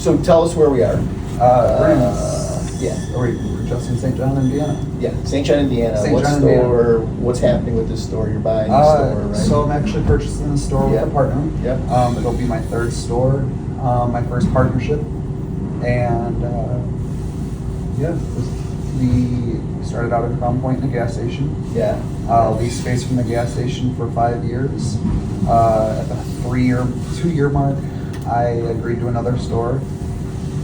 So tell us where we are. We're just in St. John, Indiana. Yeah, St. John, Indiana. St. What John, store? What's happening with this store? You're buying the store, right? So I'm actually purchasing a store with a partner. Yep. It'll be my third store, my first partnership, and we started out at Crown Point in a gas station. Yeah. Leased space from the gas station for 5 years. At the 2-year mark, I agreed to another store.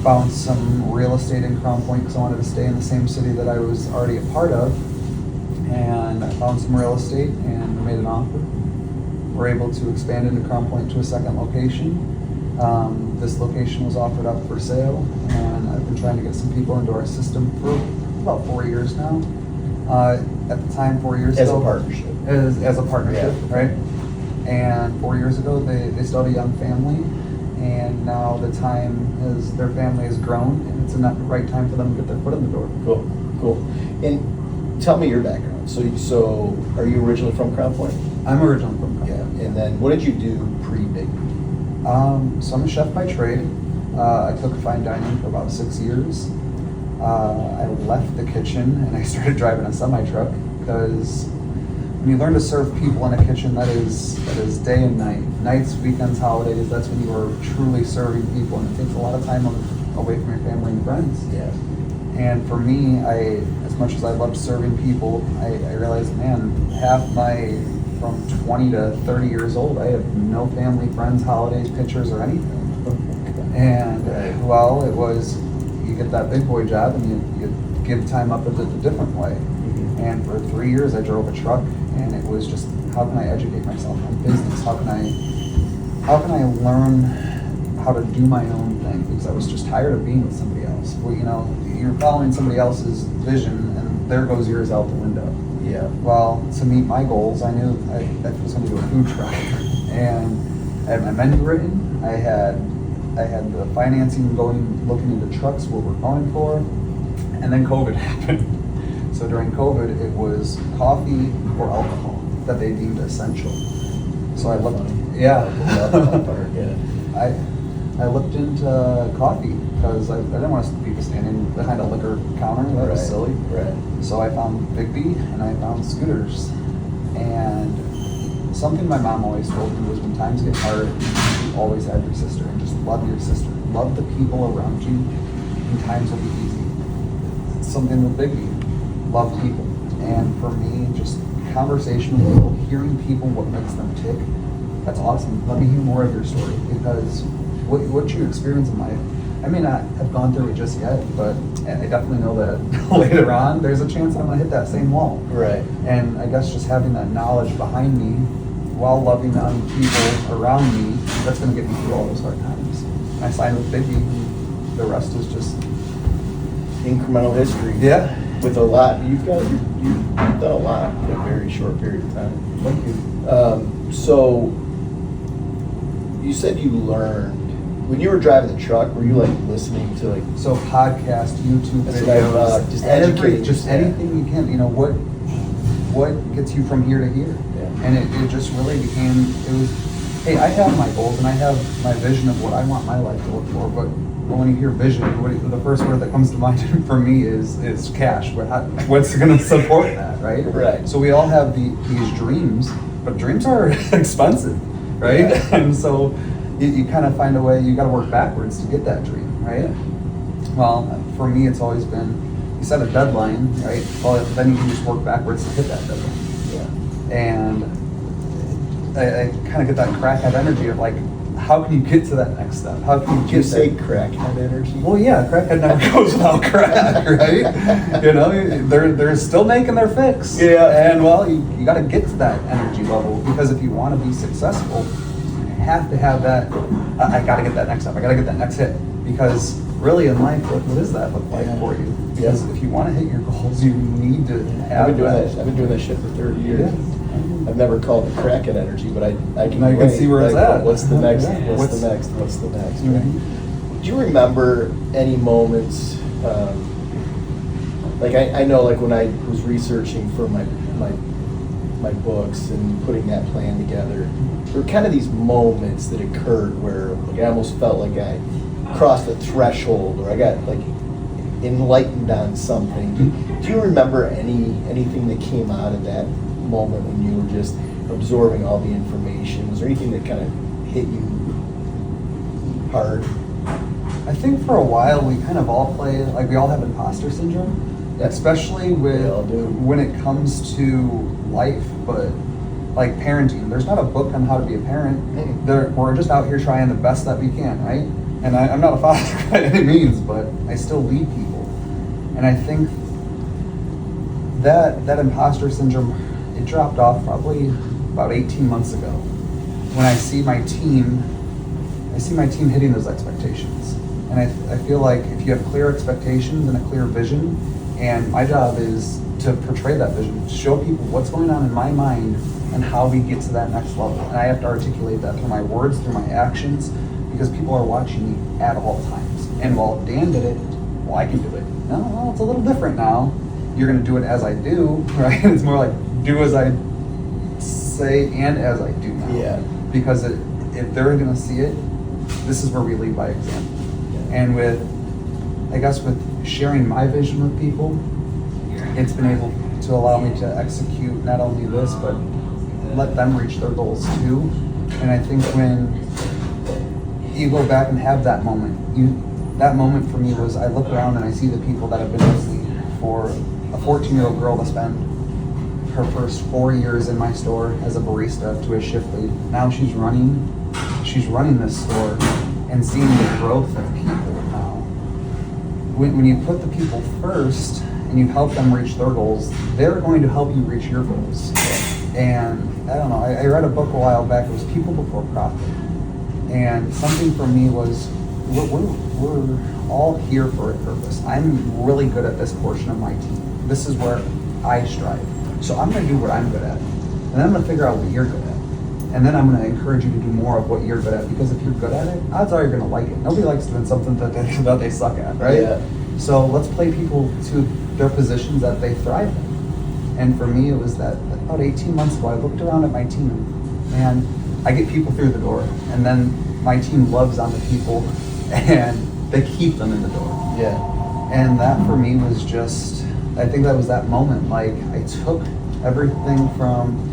Found some real estate in Crown Point because I wanted to stay in the same city that I was already a part of. And I found some real estate and made an offer. We're able to expand into Crown Point to a second location. This location was offered up for sale, and I've been trying to get some people into our system for about 4 years now. At the time, 4 years ago. As a partnership. As a partnership, Yeah. right? And 4 years ago, they still had a young family. And now the time is, their family has grown, and it's the right time for them to get their foot in the door. Cool. And tell me your background. So are you originally from Crown Point? I'm originally from Crown Yeah. Point. And then what did you do pre-BIGGBY? So I'm a chef by trade. I took fine dining for about 6 years. I left the kitchen and I started driving a semi-truck because when you learn to serve people in a kitchen, that is day and night. Nights, weekends, holidays, that's when you are truly serving people, and it takes a lot of time away from your family and friends. Yeah. And for me, as much as I loved serving people, I realized, man, from 20 to 30 years old, I have no family, friends, holidays, pictures, or anything. And well, it was, you get that big boy job and you give time up a different way. Mm-hmm. And for 3 years, I drove a truck, and it was just, how can I educate myself on business? How can I learn how to do my own thing? Because I was just tired of being with somebody else. Well, you're following somebody else's vision, and there goes yours out the window. Yeah. Well, to meet my goals, I knew I was going to do a food truck, and I had my menu written. I had the financing looking into trucks, what we're going for, and then COVID happened. So during COVID, it was coffee or alcohol that they deemed essential. So I looked, I looked into coffee because I didn't want people standing behind a liquor counter. That was silly. Right. So I found BIGGBY and I found scooters. And something my mom always told me was, when times get hard, you always have your sister, and just love your sister. Love the people around you, and times will be easy. Something with BIGGBY, love people. And for me, just conversation with people, hearing people, what makes them tick, that's awesome. Let me hear more of your story, because what you experience in life, I may not have gone through it just yet, but I definitely know that later on, there's a chance that I'm gonna hit that same wall. Right. And I guess just having that knowledge behind me, while loving on people around me, that's gonna get me through all those hard times. I signed with BIGGBY, the rest is just Incremental history. Yeah. With a lot, you've done a lot in a very short period of time. Thank you. So you said you learned when you were driving the truck. Were you like listening to like? So podcast, YouTube That's what I videos, thought, just educating anything you can. What gets you from here to here? Yeah. And it just really became, hey, I have my goals and I have my vision of what I want my life to look for, but when you hear vision, the first word that comes to mind for me is cash. What's going to support that, right? Right. So we all have these dreams, but dreams are expensive, right? Yeah. And so you kind of find a way, you got to work backwards to get that dream, right? Well, for me, it's always been, you set a deadline, right? Well, then you can just work backwards to hit that deadline. Yeah. And I kind of get that crackhead energy of like, how can you get to that next step? How can you Did you get say there? crackhead energy? Well, yeah, crackhead never goes without crack, right? They're still making their fix. Yeah. And well, you got to get to that energy level, because if you want to be successful, you have to have that. I got to get that next step. I got to get that next hit, because really in life, what does that look like for you? Because if you want to hit your goals, you need to have. I've been doing that shit for 30 years. Yeah. I've never called it crackhead energy, but I can. Now you can see where it's at. What's the next? Yeah. What's the next? What's the next? Right? Mhm. Do you remember any moments? Like I know, like when I was researching for my books and putting that plan together, there were kind of these moments that occurred where like I almost felt like I crossed a threshold, or I got like enlightened on something. Do you remember anything that came out of that moment when you were just absorbing all the information? Was there anything that kind of hit you hard? I think for a while we kind of all play, like we all have imposter syndrome, especially with We all do. when it comes to life, but like parenting. There's not a book on how to be a parent. We're just out here trying the best that we can, right? And I'm not a father by any means, but I still lead people. And I think that imposter syndrome, it dropped off probably about 18 months ago when I see my team hitting those expectations. And I feel like if you have clear expectations and a clear vision, and my job is to portray that vision, to show people what's going on in my mind and how we get to that next level. And I have to articulate that through my words, through my actions, because people are watching me at all times. And while Dan did it, well, I can do it. No, it's a little different now. You're gonna do it as I do, right? It's more like do as I say and as I do now. Yeah. Because if they're gonna see it, this is where we lead by example. And with sharing my vision with people, it's been able to allow me to execute not only this, but let them reach their goals too. And I think when you go back and have that moment, that moment for me was I look around and I see the people that have been with me. For a 14-year-old girl to spend her first 4 years in my store as a barista to a shift lead. Now she's running this store and seeing the growth of people now. When you put the people first and you help them reach their goals, they're going to help you reach your goals. And I don't know, I read a book a while back, it was People Before Profit. And something for me was, we're all here for a purpose. I'm really good at this portion of my team. This is where I strive. So I'm gonna do what I'm good at. And then I'm gonna figure out what you're good at. And then I'm gonna encourage you to do more of what you're good at, because if you're good at it, odds are you're gonna like it. Nobody likes doing something that they suck at, right? Yeah. So let's play people to their positions that they thrive in. And for me, it was that about 18 months ago, I looked around at my team, and I get people through the door, and then my team loves on the people, and they keep them in the door. Yeah. And that for me was just, I think that was that moment. Like, I took everything from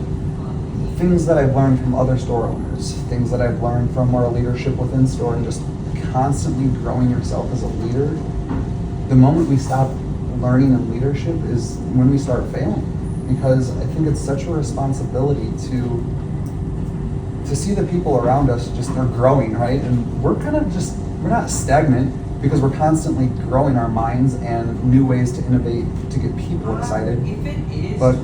things that I've learned from other store owners, things that I've learned from our leadership within store, and just constantly growing yourself as a leader. The moment we stop learning in leadership is when we start failing, because I think it's such a responsibility to see the people around us, just they're growing, right? And we're not stagnant, because we're constantly growing our minds and new ways to innovate to get people excited. But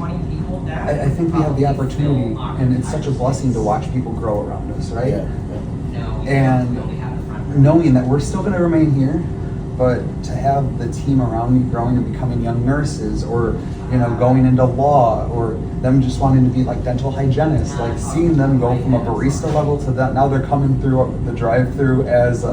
I think we have the opportunity, and it's such a blessing to watch people grow around us, right? Yeah. And knowing that we're still going to remain here, but to have the team around me growing and becoming young nurses, or going into law, or them just wanting to be like dental hygienists, like seeing them go from a barista level to that, now they're coming through the drive-through as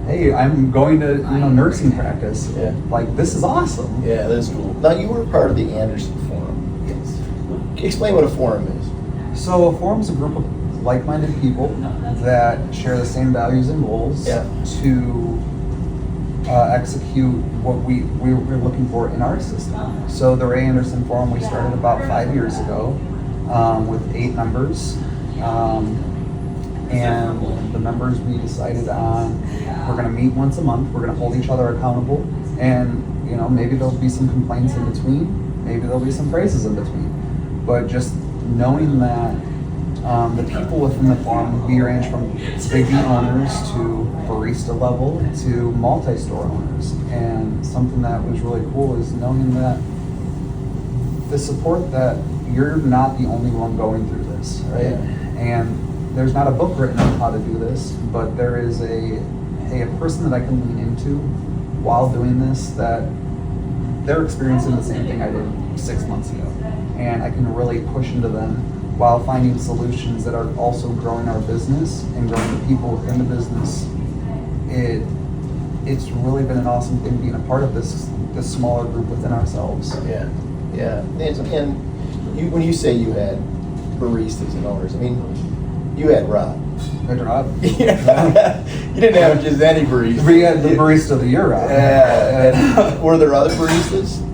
hey, I'm going to nursing practice. Yeah. Like, this is awesome. Yeah, that's cool. Now, you were part of the Anderson Forum. Yes. Explain what a forum is. So a forum's a group of like-minded people that share the same values and goals to execute what we're looking for in our system. So the Ray Anderson Forum, we started about 5 years ago with 8 members. And the members, we decided on, we're gonna meet once a month, we're gonna hold each other accountable, and maybe there'll be some complaints in between, maybe there'll be some praises in between. But just knowing that the people within the forum, we range from BIGGBY owners to barista level to multi-store owners. And something that was really cool is knowing that the support that you're not the only one going through this, right? Yeah. And there's not a book written on how to do this, but there is a person that I can lean into while doing this, that they're experiencing the same thing I did 6 months ago. And I can really push into them while finding solutions that are also growing our business and growing the people within the business. It's really been an awesome thing being a part of this smaller group within ourselves. Yeah, yeah. And when you say you had baristas and owners, I mean, you had Rob. Good job. Yeah. You didn't have just any barista. We had the barista of the year out. And were there other baristas?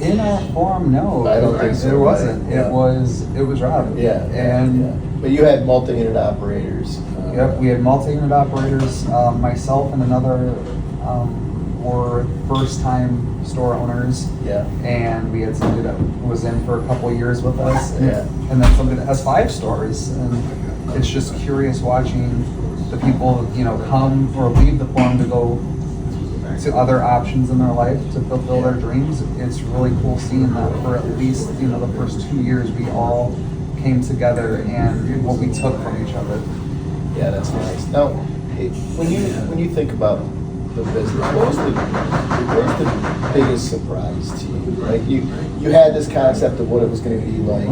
In our forum, no. I don't think so. It wasn't. Yeah. It was Rob. Yeah. And But you had multi-unit operators. yep, we had multi-unit operators. Myself and another were first-time store owners. Yeah. And we had somebody that was in for a couple of years with us. And, Yeah. and then somebody that has 5 stores. And it's just curious watching the people, come or leave the forum to go to other options in their life to fulfill their dreams. It's really cool seeing that for at least, the first 2 years we all came together and what we took from each other. Yeah, that's nice. Now, when you think about the business, what was the biggest surprise to you? Like you had this concept of what it was going to be like.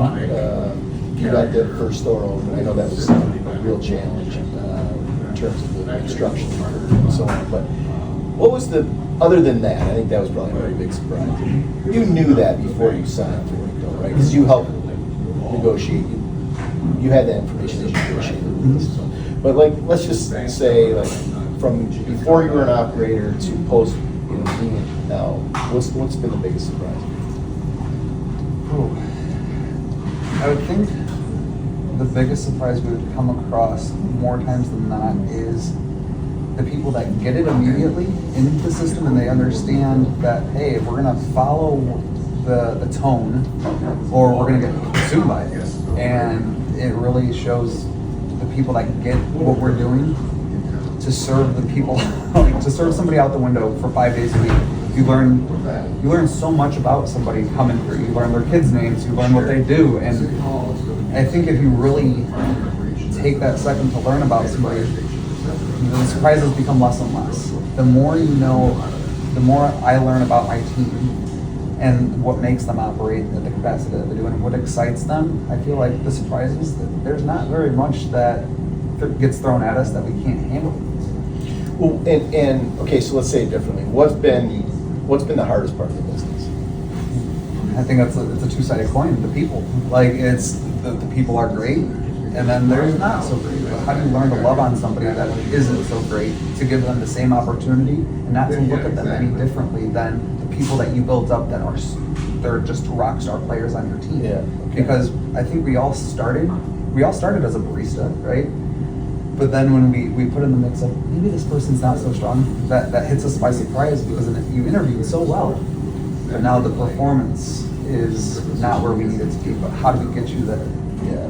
You got that first store open. I know that was a real challenge in terms of the construction and so on. But what was other than that? I think that was probably a very big surprise. You knew that before you signed for it, though, right? Because you helped negotiate. You had that information as you negotiated the lease. But let's just say, from before you were an operator to post, being it now, what's been the biggest surprise? I would think the biggest surprise we would come across more times than not is the people that get it immediately into the system and they understand that, hey, we're gonna follow the tone or we're gonna get sued by it. And it really shows the people that get what we're doing to serve the people, to serve somebody out the window for 5 days a week. You learn so much about somebody coming through. You learn their kids' names, you learn what they do. And I think if you really take that second to learn about somebody, the surprises become less and less. The more you know, the more I learn about my team and what makes them operate at the capacity that they do and what excites them. I feel like the surprises, there's not very much that gets thrown at us that we can't handle. Well, and okay, so let's say it differently. What's been the hardest part of the business? I think it's a two-sided coin. The people, it's the people are great, and then there's not so great. But how do you learn to love on somebody that isn't so great, to give them the same opportunity and not to look at them any differently than the people that you built up that they're just rock star players on your team. Yeah. Okay. Because I think we all started as a barista, right? But then when we put in the mix of maybe this person's not so strong, that hits us by surprise because you interviewed so well. But now the performance is not where we need it to be, but how do we get you there? Yeah.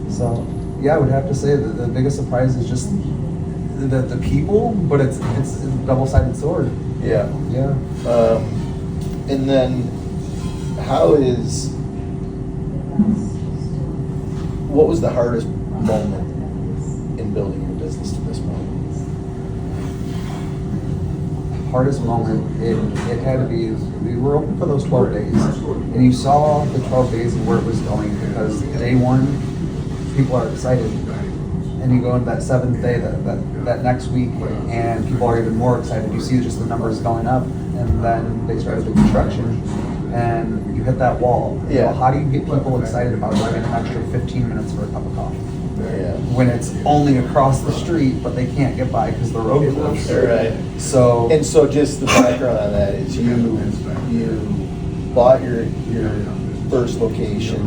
So, yeah, I would have to say that the biggest surprise is just the people, but it's a double-sided sword. Yeah. Yeah. And then, what was the hardest moment in building your business to this point? Hardest moment, it had to be, we were open for those 12 days. And you saw the 12 days and where it was going because day one, people are excited. And you go into that 7th day, that next week, and people are even more excited. You see just the numbers going up. And then they started the construction, and you hit that wall. Yeah. Well, how do you get people excited about driving an extra 15 minutes for a cup of coffee? Yeah. When it's only across the street, but they can't get by because the road closed. Right. So just the background on that is you bought your first location,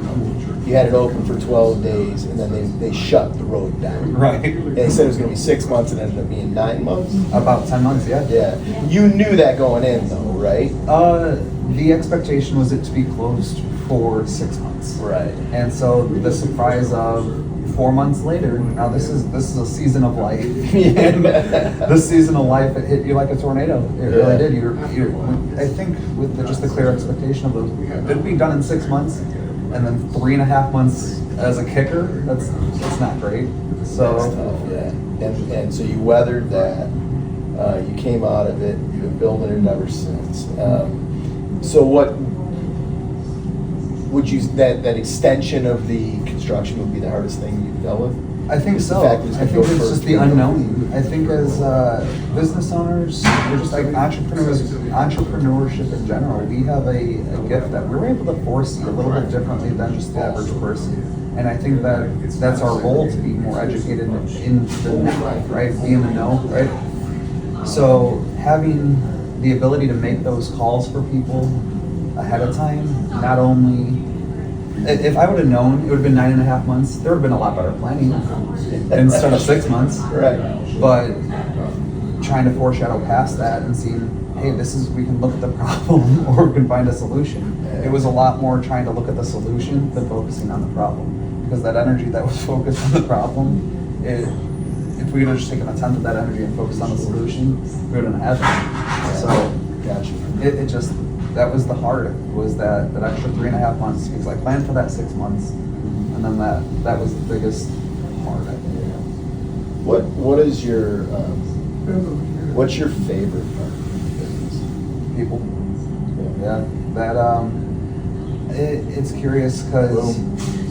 you had it open for 12 days, and then they shut the road down. right, And they said it was going to be 6 months, and it ended up being 9 months. about 10 months, yeah. Yeah. You knew that going in, though, right? The expectation was it to be closed for 6 months. Right. And so the surprise of 4 months later, now this is a season of life. And this season of life, it hit you like a tornado. It really did. I think with just the clear expectation of it'll be done in 6 months, and then 3.5 months as a kicker. That's not great. So That's tough, yeah. And so you weathered that. You came out of it. You've been building it ever since. So what would you that extension of the construction would be the hardest thing you've dealt with? I think Just the so. fact that it's I gonna think go it's for just the 3 months. unknown. I think as business owners, we're just like entrepreneurship in general. We have a gift that we're able to foresee a little bit differently than just the average person. And I think that that's our role, to be more educated in the know, right? Be in the know, right? So having the ability to make those calls for people ahead of time, not only, if I would have known it would have been 9.5 months, there would have been a lot better planning instead of 6 months. Right. But trying to foreshadow past that and seeing, hey, we can look at the problem or we can find a solution. It was a lot more trying to look at the solution than focusing on the problem. Because that energy that was focused on the problem, if we would have just taken a tenth of that energy and focused on the solution, we wouldn't have it. So, Gotcha. it just, that was the hard, was that extra 3.5 months, because I planned for that 6 months, and then that was the biggest part, I think. What is your, what's your favorite part of the business? People. Yeah, that, it's curious, because,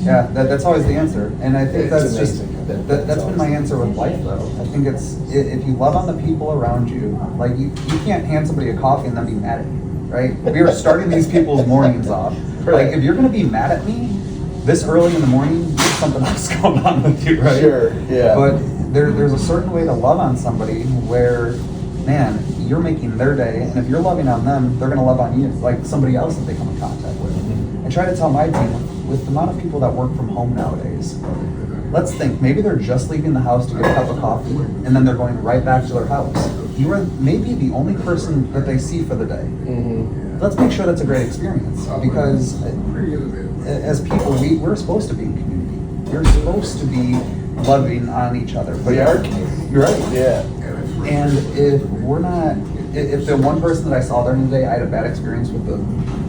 yeah, that's always the answer, and I think that's just, that's been my answer with life, though. I think it's, if you love on the people around you, like, you can't hand somebody a coffee and then be mad at you, right? We are starting these people's mornings off. Like, if you're gonna be mad at me this early in the morning, there's something else going on with you, right? Sure, yeah. But there's a certain way to love on somebody where, man, you're making their day, and if you're loving on them, they're gonna love on you, like somebody else that they come in contact with. I try to tell my team, with the amount of people that work from home nowadays, let's think, maybe they're just leaving the house to get a cup of coffee, and then they're going right back to their house. You are maybe the only person that they see for the day. Let's make sure that's a great experience, because as people, we're supposed to be in community. We're supposed to be loving on each other. We are. You're right. Yeah. And if we're not, if the one person that I saw during the day, I had a bad experience with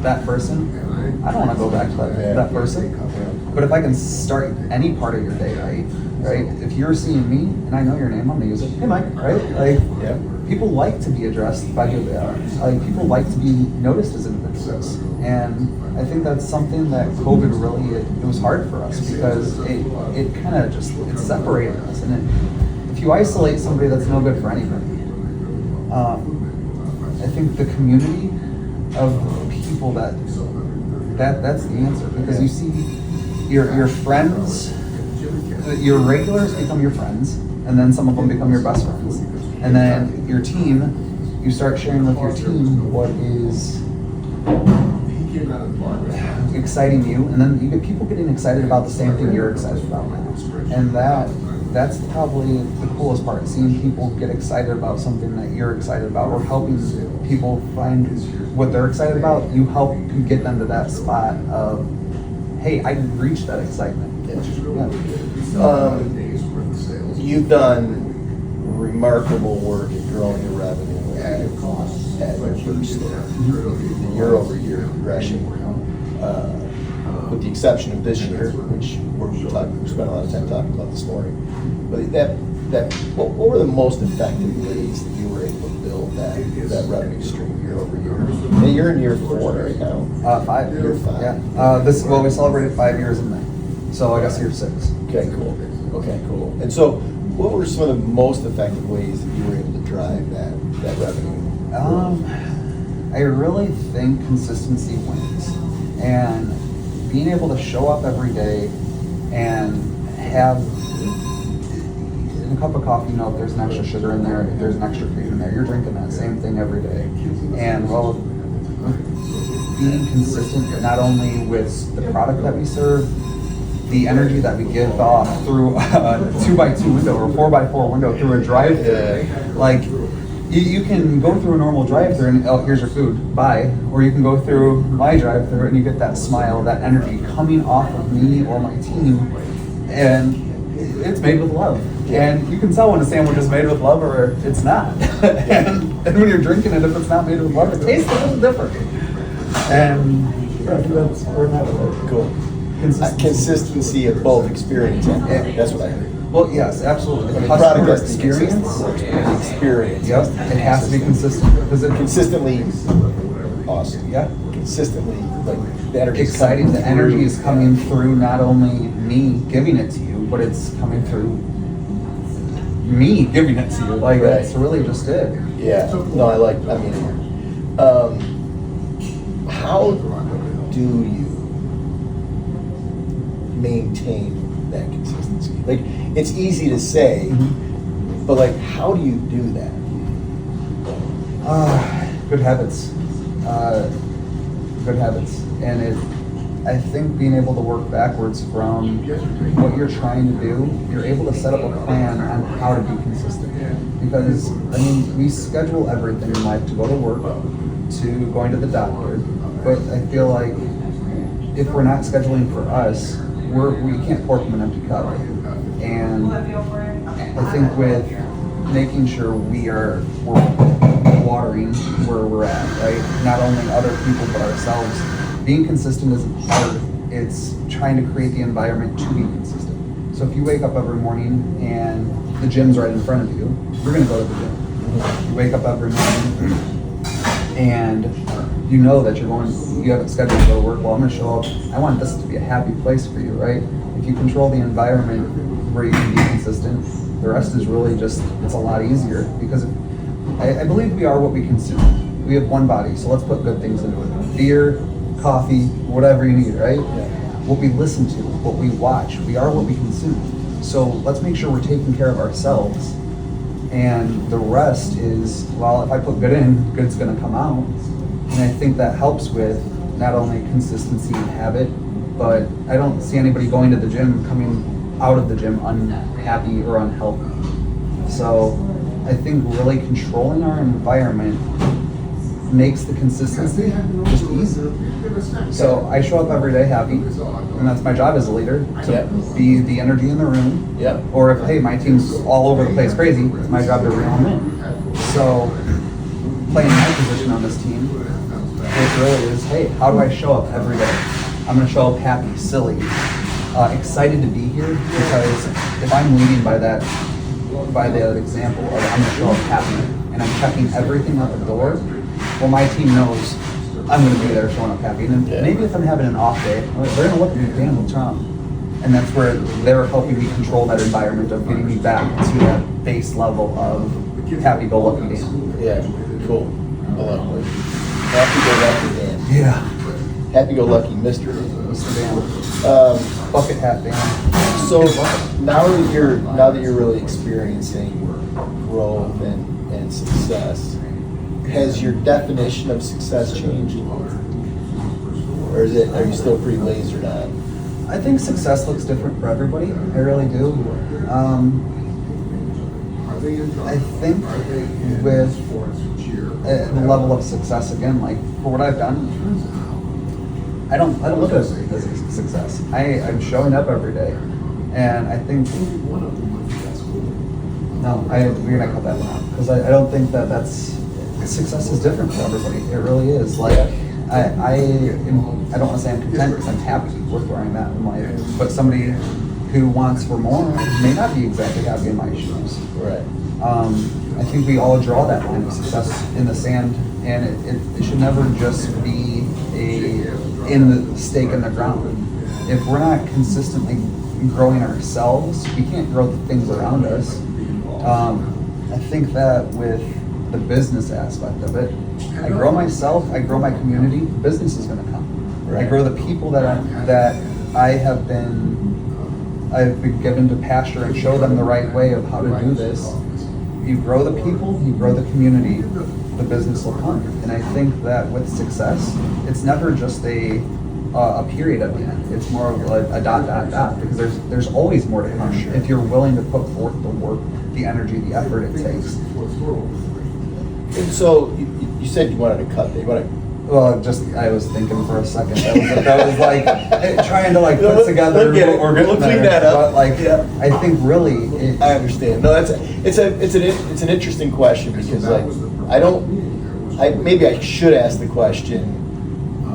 that person, I don't want to go back to that person. But if I can start any part of your day right? If you're seeing me and I know your name, I'm gonna use it. Hey, Mike, right? Like, Yeah. people like to be addressed by who they are. Like, people like to be noticed as individuals. And I think that's something that COVID really, it was hard for us, because it kind of just, it separated us. And if you isolate somebody, that's no good for anybody. I think the community of people that's the answer, because you see your friends, your regulars become your friends, and then some of them become your best friends, and then your team, you start sharing with your team what is exciting you, and then you get people getting excited about the same thing you're excited about now. And that's probably the coolest part, seeing people get excited about something that you're excited about, or helping people find what they're excited about. You help get them to that spot of, hey, I reached that excitement. Yeah. You've done remarkable work at growing your revenue at your first store. The year-over-year progression. With the exception of this year, which we spent a lot of time talking about this morning. But what were the most effective ways that you were able to build that revenue stream year over year? And you're in year 4 right now. 5. Year 5. Yeah. We celebrated 5 years in May, so I guess year 6. Okay, cool. And so, what were some of the most effective ways that you were able to drive that revenue? I really think consistency wins, and being able to show up every day and have in a cup of coffee, if there's an extra sugar in there, if there's an extra cream in there, you're drinking that same thing every day. And being consistent, not only with the product that we serve, the energy that we give off through a 2x2 window or a 4x4 window through a drive-thru. Like, you can go through a normal drive-thru and, oh, here's your food, bye. Or you can go through my drive-thru and you get that smile, that energy coming off of me or my team, and it's made with love. And you can tell when a sandwich is made with love or it's not. and when you're drinking it, if it's not made with love, it tastes a little different. And I think that's where that is. Cool. Consistency of both experience and that's what I heard. Well, yes, absolutely. The Customer product has to be experience. consistent. Experience. Yep, it has to be consistent. Because it Consistently awesome. Yeah. Consistently, like, the energy is exciting. coming The energy through. is coming through not only me giving it to you, but it's coming through me giving it to you. Like, Right. that's really just it. Yeah, no, how do you maintain that consistency? Like, it's easy to say, but like, how do you do that? Good habits. Good habits. And I think being able to work backwards from what you're trying to do, you're able to set up a plan on how to be consistent. Because, I mean, we schedule everything in life to go to work, to going to the doctor, but I feel like if we're not scheduling for us, we can't pour from an empty cup. And I think with making sure we're watering where we're at, right? Not only other people, but ourselves. Being consistent isn't hard. It's trying to create the environment to be consistent. So if you wake up every morning and the gym's right in front of you, you're gonna go to the gym. You wake up every morning and you know that you have it scheduled to go to work. Well, I'm gonna show up. I want this to be a happy place for you, right? If you control the environment where you can be consistent, the rest is really just, it's a lot easier because I believe we are what we consume. We have one body, so let's put good things into it. Beer, coffee, whatever you need, right? What we listen to, what we watch, we are what we consume. So let's make sure we're taking care of ourselves. And the rest is, well, if I put good in, good's gonna come out. And I think that helps with not only consistency and habit, but I don't see anybody going to the gym, coming out of the gym unhappy or unhealthy. So I think really controlling our environment makes the consistency just easy. So I show up every day happy, and that's my job as a leader, to be the energy in the room. Yep. Or if, hey, my team's all over the place crazy, it's my job to reel them in. So playing my position on this team, it really is, hey, how do I show up every day? I'm gonna show up happy, silly, excited to be here, because if I'm leading by that example of I'm gonna show up happy, and I'm checking everything out the door, well, my team knows I'm going to be there showing up happy. And then maybe if I'm having an off day, they're going to look at me, Dan, what's wrong? And that's where they're helping me control that environment of getting me back to that base level of happy-go-lucky Dan. Yeah, cool. I love it. Happy-go-lucky Dan. Yeah. Happy-go-lucky Mr. Dan. Mr. Dan. Bucket hat Dan. So now that you're really experiencing growth and success, has your definition of success changed? Or are you still pretty lasered on? I think success looks different for everybody. I really do. I think with the level of success, again, like for what I've done, I don't look at it as a success. I'm showing up every day, and I think we're gonna cut that one out because I don't think that's. Success is different for everybody. It really is. Like I don't want to say I'm content because I'm happy with where I'm at in life. But somebody who wants for more may not be exactly happy in my shoes. Right. I think we all draw that line of success in the sand, and it should never just be the stake in the ground. If we're not consistently growing ourselves, we can't grow the things around us. I think that with the business aspect of it, I grow myself, I grow my community, business is going to come. Right. I grow the people that I've been given to pasture and show them the right way of how to do this. You grow the people, you grow the community, the business will come. And I think that with success, it's never just a period at the end. It's more of like a dot, because there's always more to come if you're willing to put forth the work, the energy, the effort it takes. And so you said you wanted to cut. Well, I was thinking for a second. That was like trying to like put together. We'll clean that up. But like, I think really, I understand. No, it's an interesting question because like maybe I should ask the question,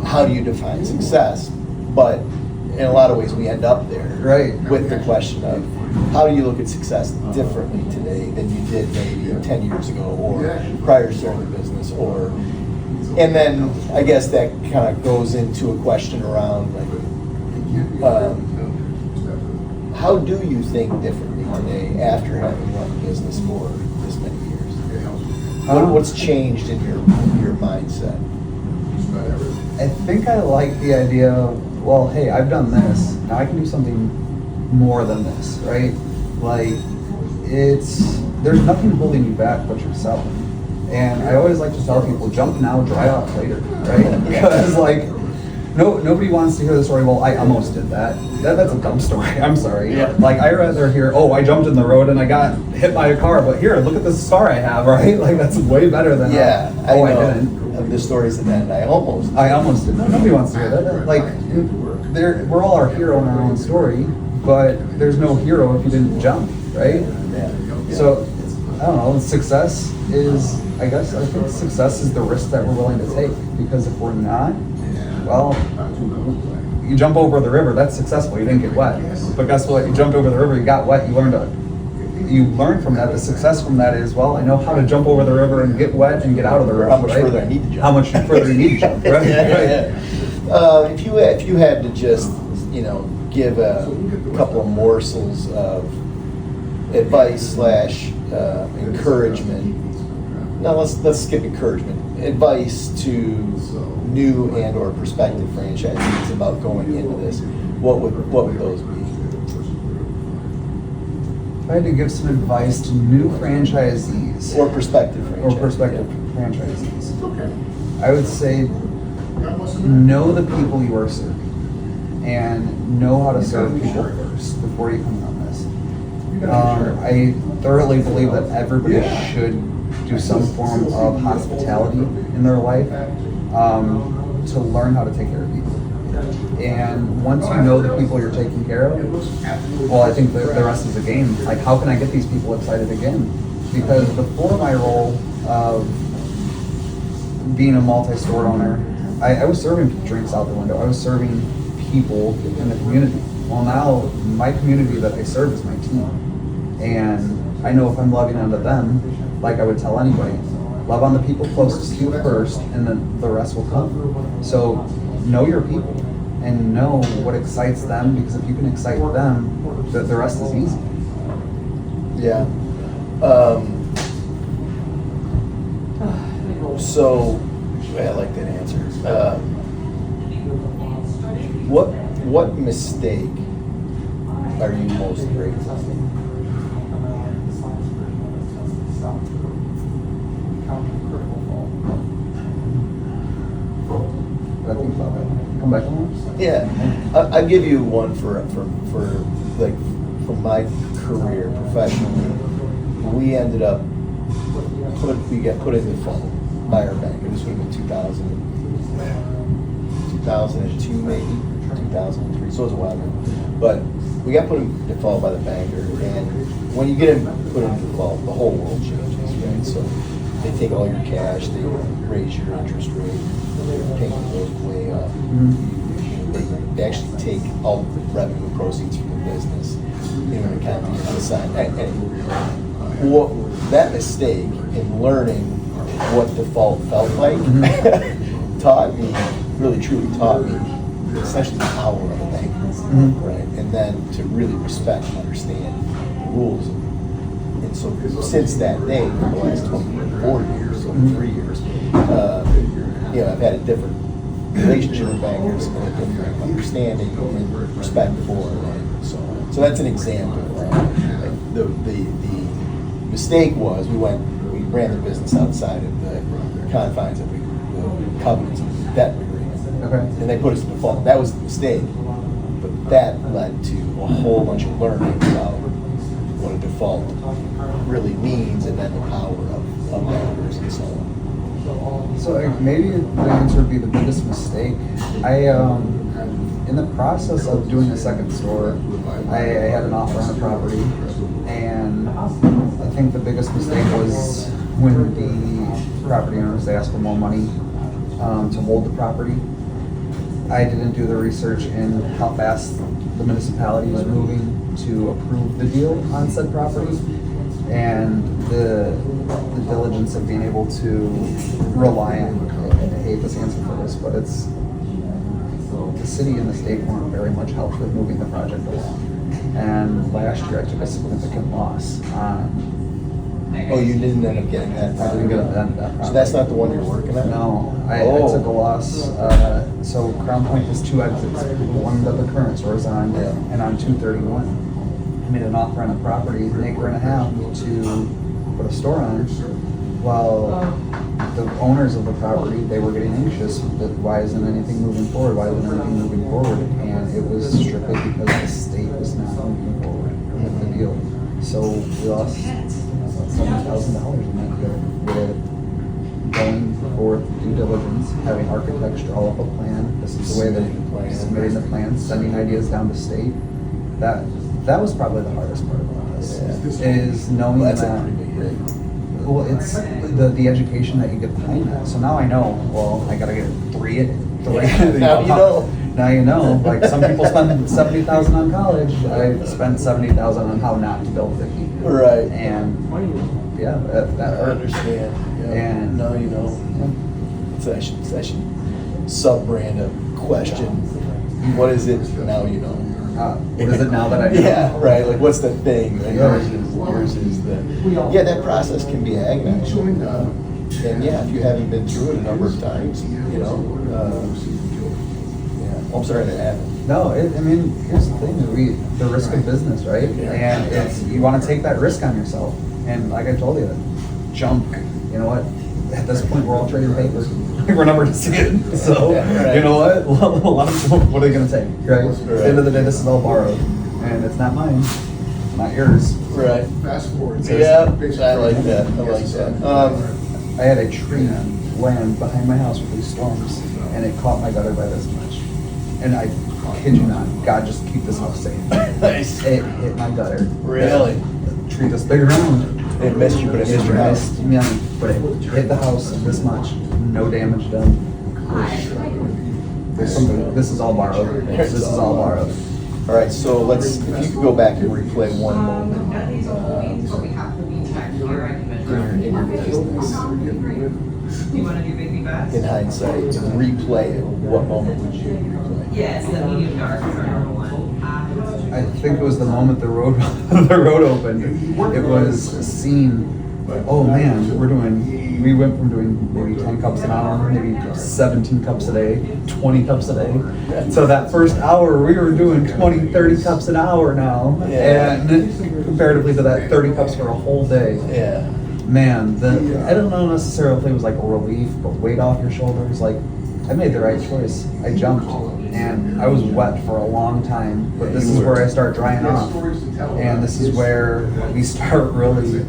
how do you define success? But in a lot of ways, we end up there, right, with the question of how do you look at success differently today than you did maybe 10 years ago or prior to starting the business, and then I guess that kind of goes into a question around like, how do you think differently today after having run a business for this many years? What's changed in your mindset? I think I like the idea of well, hey, I've done this, now I can do something more than this, right? Like, there's nothing holding you back but yourself. And I always like to tell people, jump now, dry off later, right? Because like, nobody wants to hear the story, well, I almost did that. That's a dumb story, I'm sorry. Yeah. Like, I'd rather hear, oh, I jumped in the road and I got hit by a car, but here, look at this scar I have, right? Like, that's way better than, Yeah, oh, I know. didn't. Of the stories that end, I almost did. No, nobody wants to hear that. Like, we're all our hero in our own story, but there's no hero if you didn't jump, right? Yeah. So, I don't know, success is, I think success is the risk that we're willing to take, because if we're not, well, you jump over the river, that's successful, you didn't get wet. But guess what, you jumped over the river, you got wet, you learned from that. The success from that is, well, I know how to jump over the river and get wet and get out of the river. How much right? further I need to jump. How much further you need to jump, right? Yeah. If you had to just, give a couple of morsels of advice / encouragement. Now let's skip encouragement. Advice to new and/or prospective franchisees about going into this. What would those be? If I had to give some advice to new franchisees Or prospective franchisees, I would say know the people you are serving and know how to serve people first before you come on this. I thoroughly believe that everybody should do some form of hospitality in their life to learn how to take care of people. And once you know the people you're taking care of, well, I think the rest is a game. Like, how can I get these people excited again? Because before my role of being a multi-store owner, I was serving drinks out the window. I was serving people in the community. Well, now my community that I serve is my team. And I know if I'm loving onto them, like I would tell anybody, love on the people closest to you first, and then the rest will come. So know your people and know what excites them, because if you can excite them, the rest is easy. Yeah. So, I like that answer. What mistake are you most grateful for? I think about that. Come back. Yeah, I'll give you one for like from my career professionally. We ended up we got put in default by our bank. This would have been 2002 maybe, 2003. So it was a while ago. But we got put in default by the banker, and when you get put in default, the whole world changes, right? So they take all your cash, they raise your interest rate, payment goes way up. They actually take all the revenue proceeds from the business in an account on the side. That mistake in learning what default felt like really truly taught me essentially the power of a bank, right? And then to really respect and understand the rules. And so since that day, for the last 24 years, so 3 years, I've had a different relationship with bankers and a different understanding and respect for them. So that's an example. The mistake was we ran the business outside of the confines of the covenants of the debt agreement. Okay. And they put us in default. That was the mistake. But that led to a whole bunch of learning about what a default really means, and then the power of bankers and so on. So maybe the answer would be the biggest mistake. In the process of doing a second store, I had an offer on a property, and I think the biggest mistake was when the property owners, they asked for more money to hold the property. I didn't do the research in how fast the municipality was moving to approve the deal on said property, and the diligence of being able to rely on, and I hate this answer for this, but it's the city and the state weren't very much helped with moving the project along. And last year I took a significant loss on Oh, you didn't end up getting that? I didn't get that. So that's not the one you're working on? No, I Oh. took a loss. So Crown Point has two exits. One at the current stores on, Yeah. and on 231. I made an offer on a property, an acre and a half, to put a store on. Well, the owners of the property, they were getting anxious that why isn't anything moving forward? Why isn't anything moving forward? And it was strictly because the state was not moving forward with the deal. So we lost $70,000 in that deal with going for due diligence, having architects draw up a plan. This is the way that submitting the plan, sending ideas down to state. That was probably the hardest part about this, is knowing Well, that's a that. pretty big hit. Well, it's the education that you get behind that. So now I know, well, I gotta get three. Now you know. Now you know. Like, some people spend 70,000 on college. I spent 70,000 on how not to build 50. Right. And yeah, that I hurt. understand. Yeah. And now you know. It's actually sub-brand of question. What is it now you know? What is it now that I know? Yeah, right. Like, what's the thing? Like, Yeah. yours is the. Yeah, that process can be agonizing. And yeah, if you haven't been through it a number of times, you know. Yeah. I'm sorry that happened. No, I mean, here's the thing: the risk of business, right? And it's, you want to take that risk on yourself. And like I told you, jump. You know what? At this point, we're all trading paper. We're never to see it. So, Yeah, right. you know what? A lot of, what are they going to take? Right? At the end of the day, this is all borrowed, and it's not mine, not yours. Right. Fast forward. Yeah, I like that. I like that. I had a tree land behind my house with these storms, and it caught my gutter by this much. And I kid you not, God, just keep this house safe. Nice. It hit my gutter. Really? A tree this big around. It missed you, but it missed your house. Missed me, but it hit the house this much. No damage done. This is all borrowed. This is all borrowed. All right, so if you could go back and replay one moment in your business, You want to do BIGGBY Best? in hindsight, and replay it, what moment would you replay? Yes, the medium dark is our number one. I think it was the moment the road the road opened. It was a scene. Oh man, we went from doing maybe 10 cups an hour, maybe 17 cups a day, 20 cups a day. So that first hour, we were doing 20, 30 cups an hour now. Yeah. And comparatively to that 30 cups for a whole day. Yeah. Man, I don't know necessarily if it was like a relief, but weight off your shoulders. Like, I made the right choice. I jumped, and I was wet for a long time, but this is where I start drying off. And this is where we start really,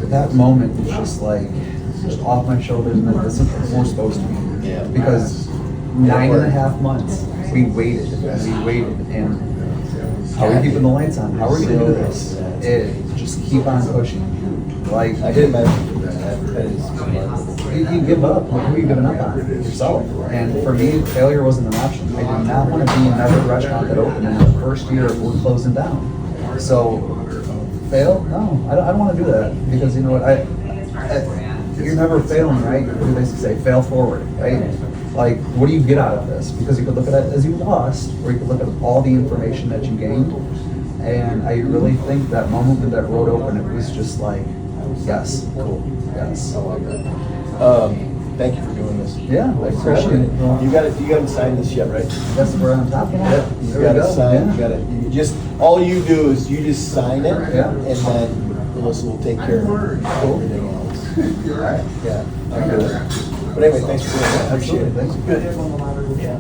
that moment is just like, just off my shoulders, and this is what we're supposed to be. Yeah. Because 9.5 months, we waited, and how are we keeping the lights on? How are we gonna do this? Just keep on pushing. Like, I can imagine that is remarkable. you give up. Who are you giving up on? Yourself. And for me, failure wasn't an option. I did not want to be in every restaurant that opened in the first year we're closing down. So, fail? No, I don't want to do that, because you know what? You're never failing, right? We basically say fail forward, right? Like, what do you get out of this? Because you could look at it as you lost, or you could look at all the information that you gained. And I really think that moment when that road opened, it was just like, yes, cool, yes. Thank you for doing this. Yeah, I appreciate it. Well, You haven't signed this yet, right? That's where I'm talking about. You There we gotta go. sign, Yeah. you just, all you do is you just sign it, Yeah. and then Melissa will take care of everything else. All right. Yeah, I'm good. But anyway, thanks for doing that, I appreciate it. Absolutely, thanks. Good. Yeah.